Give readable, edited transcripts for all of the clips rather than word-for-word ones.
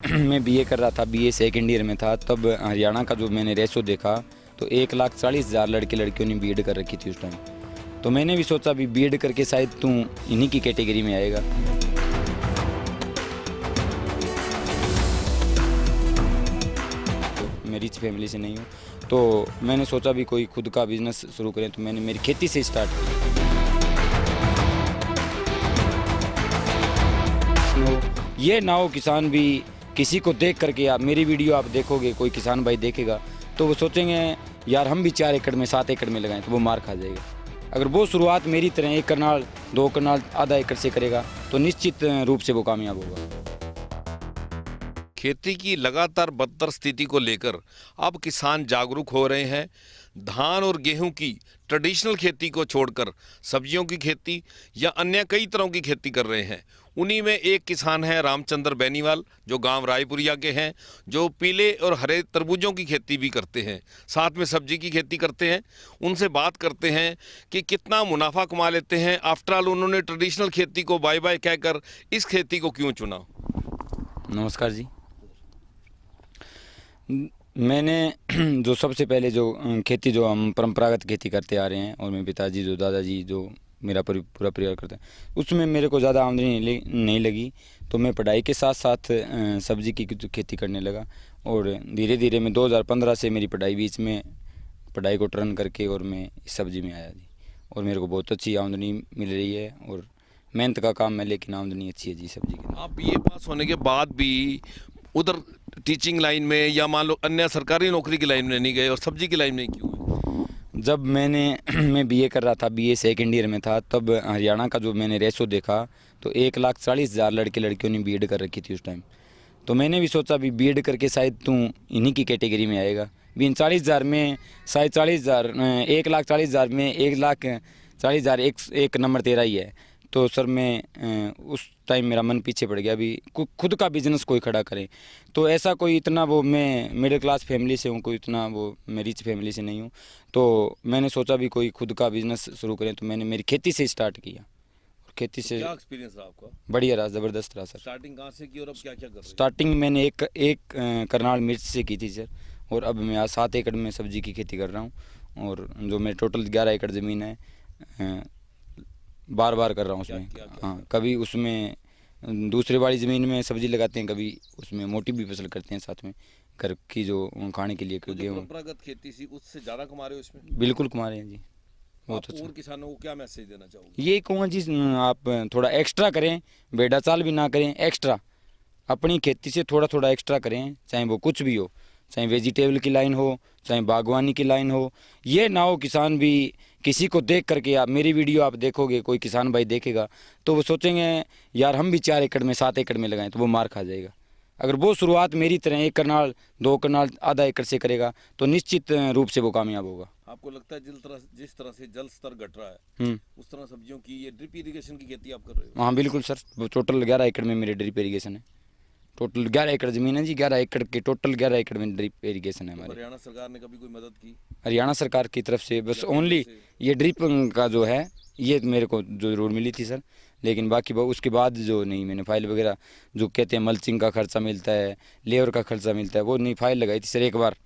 मैं बीए कर रहा था, बीए सेकेंड ईयर में था, तब हरियाणा का जो मैंने रेशो देखा तो 1,40,000 लड़के लड़कियों ने बीएड कर रखी थी उस टाइम। तो मैंने भी सोचा भी बीएड करके शायद तू इन्हीं की कैटेगरी में आएगा। तो मैं रिच फैमिली से नहीं हूँ, तो मैंने सोचा भी कोई खुद का बिजनेस शुरू करें, तो मैंने मेरी खेती से स्टार्ट की। ये ना हो किसान भी किसी को देख करके, आप मेरी वीडियो आप देखोगे, कोई किसान भाई देखेगा तो वो सोचेंगे यार हम भी 4 एकड़ में 7 एकड़ में लगाएं, तो वो मार खा जाएगा। अगर वो शुरुआत मेरी तरह 1 कनाल 2 कनाल आधा एकड़ से करेगा तो निश्चित रूप से वो कामयाब होगा। खेती की लगातार बदतर स्थिति को लेकर अब किसान जागरूक हो रहे हैं। धान और गेहूं की ट्रेडिशनल खेती को छोड़कर सब्जियों की खेती या अन्य कई तरह की खेती कर रहे हैं। उन्हीं में एक किसान है रामचंद्र बेनीवाल, जो गांव रायपुरिया के हैं, जो पीले और हरे तरबूजों की खेती भी करते हैं, साथ में सब्जी की खेती करते हैं। उनसे बात करते हैं कि कितना मुनाफा कमा लेते हैं। आफ्टर ऑल उन्होंने ट्रेडिशनल खेती को बाय बाय कहकर इस खेती को क्यों चुना। नमस्कार जी। मैंने जो सबसे पहले जो खेती जो हम परंपरागत खेती करते आ रहे हैं, और मेरे पिताजी जो दादाजी जो मेरा पूरा परिवार करता है, उसमें मेरे को ज़्यादा आमदनी नहीं लगी। तो मैं पढ़ाई के साथ साथ सब्जी की खेती करने लगा, और धीरे धीरे मैं 2015 से मेरी पढ़ाई बीच में पढ़ाई को टर्न करके और मैं इस सब्जी में आया जी। और मेरे को बहुत अच्छी आमदनी मिल रही है, और मेहनत का काम है लेकिन आमदनी अच्छी है जी सब्जी की। आप बीए पास होने के बाद भी उधर टीचिंग लाइन में या मान लो अन्य सरकारी नौकरी की लाइन में नहीं गए और सब्जी की लाइन में क्यों गए? जब मैं बीए कर रहा था, बीए सेकेंड ईयर में था, तब हरियाणा का जो मैंने रेशो देखा तो 1,40,000 लड़के लड़कियों ने बीएड कर रखी थी उस टाइम। तो मैंने भी सोचा भी बीएड करके शायद तू इन्हीं की कैटेगरी में आएगा। भी इन 40,000 में शायद 40,000 1,40,000 में 1,40,000 एक नंबर तेरा ही है। तो सर मैं उस टाइम मेरा मन पीछे पड़ गया भी खुद का बिजनेस कोई खड़ा करें। तो ऐसा कोई इतना वो, मैं मिडिल क्लास फैमिली से हूँ, कोई इतना वो मैं रिच फैमिली से नहीं हूँ। तो मैंने सोचा भी कोई खुद का बिजनेस शुरू करें, तो मैंने मेरी खेती से स्टार्ट किया। और खेती से क्या एक्सपीरियंस रहा आपका? बढ़िया रहा, ज़बरदस्त रहा सर। स्टार्टिंग कहाँ से की और अब क्या क्या कर रहे हैं? स्टार्टिंग मैंने एक करनाल मिर्च से की थी सर, और अब मैं आज 7 एकड़ में सब्जी की खेती कर रहा हूँ। और जो मैं टोटल 11 एकड़ ज़मीन है, बार बार कर रहा हूँ उसमें। हाँ, कभी उसमें दूसरे वाली ज़मीन में सब्जी लगाते हैं, कभी उसमें मोटी भी फसल करते हैं साथ में, घर की जो खाने के लिए। तो जो परंपरागत खेती थी उससे ज़्यादा कमा रहे हो इसमें? बिल्कुल कमा रहे हैं जी। आप और किसानों को क्या मैसेज देना चाहोगे? यही कहूँगा जी, आप थोड़ा एक्स्ट्रा करें, बेड़ा चाल भी ना करें, एक्स्ट्रा अपनी खेती से थोड़ा थोड़ा एक्स्ट्रा करें, चाहे वो कुछ भी हो, चाहे वेजिटेबल की लाइन हो, चाहे बागवानी की लाइन हो। ये ना हो किसान भी किसी को देख करके, आप मेरी वीडियो आप देखोगे, कोई किसान भाई देखेगा तो वो सोचेंगे यार हम भी 4 एकड़ में 7 एकड़ में लगाएं, तो वो मार खा जाएगा। अगर वो शुरुआत मेरी तरह 1 कनाल 2 कनाल आधा एकड़ से करेगा तो निश्चित रूप से वो कामयाब होगा। आपको लगता है जिस तरह से जल स्तर घट रहा है उस तरह सब्जियों की ये ड्रिप इरिगेशन की खेती आप कर रहे हो? हाँ बिल्कुल सर, वो टोटल 11 एकड़ में मेरे ड्रिप इरीगेशन है। टोटल 11 एकड़ ज़मीन है जी, 11 एकड़ के टोटल 11 एकड़ में ड्रिप इरीगेशन है हमारे। हरियाणा सरकार ने कभी कोई मदद की? हरियाणा सरकार की तरफ से बस ओनली ये ड्रिप का जो है ये मेरे को जो जरूर मिली थी सर, लेकिन बाकी उसके बाद जो नहीं, मैंने फाइल वगैरह जो कहते हैं मल्चिंग का खर्चा मिलता है, लेबर का खर्चा मिलता है, वो नहीं फाइल लगाई थी सर एक बार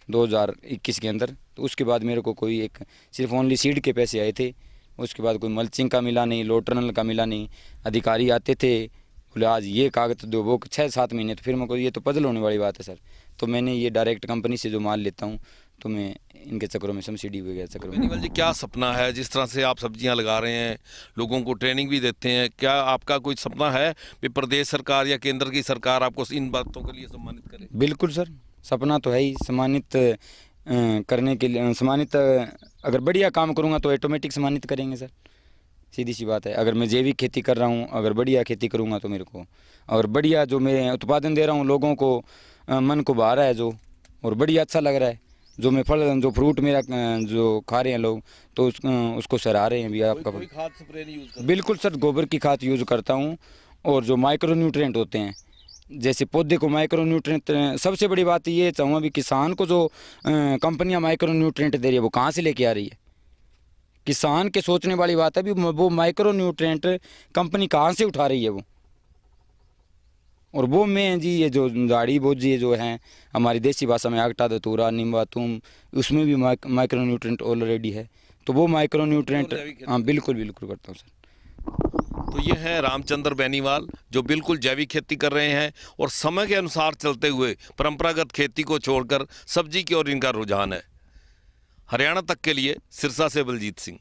2021 के अंदर। तो उसके बाद मेरे को कोई एक सिर्फ ओनली सीड के पैसे आए थे। उसके बाद कोई मल्चिंग का मिला नहीं, लो टनल का मिला नहीं। अधिकारी आते थे, बोले आज ये कागज़ दो, वो 6-7 महीने। तो फिर मेरे को ये तो पजल होने वाली बात है सर। तो मैंने ये डायरेक्ट कंपनी से जो माल लेता हूँ, तो मैं इनके चक्करों में सब्सिडी वगैरह चक्करों में। बेनीवाल जी, क्या सपना है? जिस तरह से आप सब्जियां लगा रहे हैं, लोगों को ट्रेनिंग भी देते हैं, क्या आपका कोई सपना है कि प्रदेश सरकार या केंद्र की सरकार आपको इन बातों के लिए सम्मानित करे? बिल्कुल सर, सपना तो है ही, सम्मानित करने के लिए। सम्मानित अगर बढ़िया काम करूँगा तो ऑटोमेटिक सम्मानित करेंगे सर, सीधी सी बात है। अगर मैं जैविक खेती कर रहा हूँ, अगर बढ़िया खेती करूँगा तो मेरे को, और बढ़िया जो मैं उत्पादन दे रहा हूँ, लोगों को मन को भा रहा है जो, और बढ़िया अच्छा लग रहा है जो मैं फल जो फ्रूट मेरा जो खा रहे हैं लोग, तो उसको सराह रहे हैं भी। आपका कोई खाद स्प्रे नहीं यूज़ करते? बिल्कुल सर, गोबर की खाद यूज़ करता हूँ। और जो माइक्रो न्यूट्रिएंट होते हैं, जैसे पौधे को माइक्रो न्यूट्रिएंट, सबसे बड़ी बात ये चाहूँगा भी किसान को जो कंपनियाँ माइक्रो न्यूट्रिएंट दे रही है वो कहाँ से लेके आ रही है। किसान के सोचने वाली बात है भी वो माइक्रो न्यूट्रिएंट कंपनी कहाँ से उठा रही है। और वो मैं जी ये जो झाड़ी बोझी जो हैं हमारी देसी भाषा में आगटा धतूरा निम्बा तुम, उसमें भी माइक्रो न्यूट्रेंट ऑलरेडी है, तो वो माइक्रो न्यूट्रेंट हाँ बिल्कुल बिल्कुल करता हूँ सर। तो ये है रामचंद्र बेनीवाल जो बिल्कुल जैविक खेती कर रहे हैं और समय के अनुसार चलते हुए परंपरागत खेती को छोड़कर सब्जी की ओर इनका रुझान है। हरियाणा तक के लिए सिरसा से बलजीत सिंह।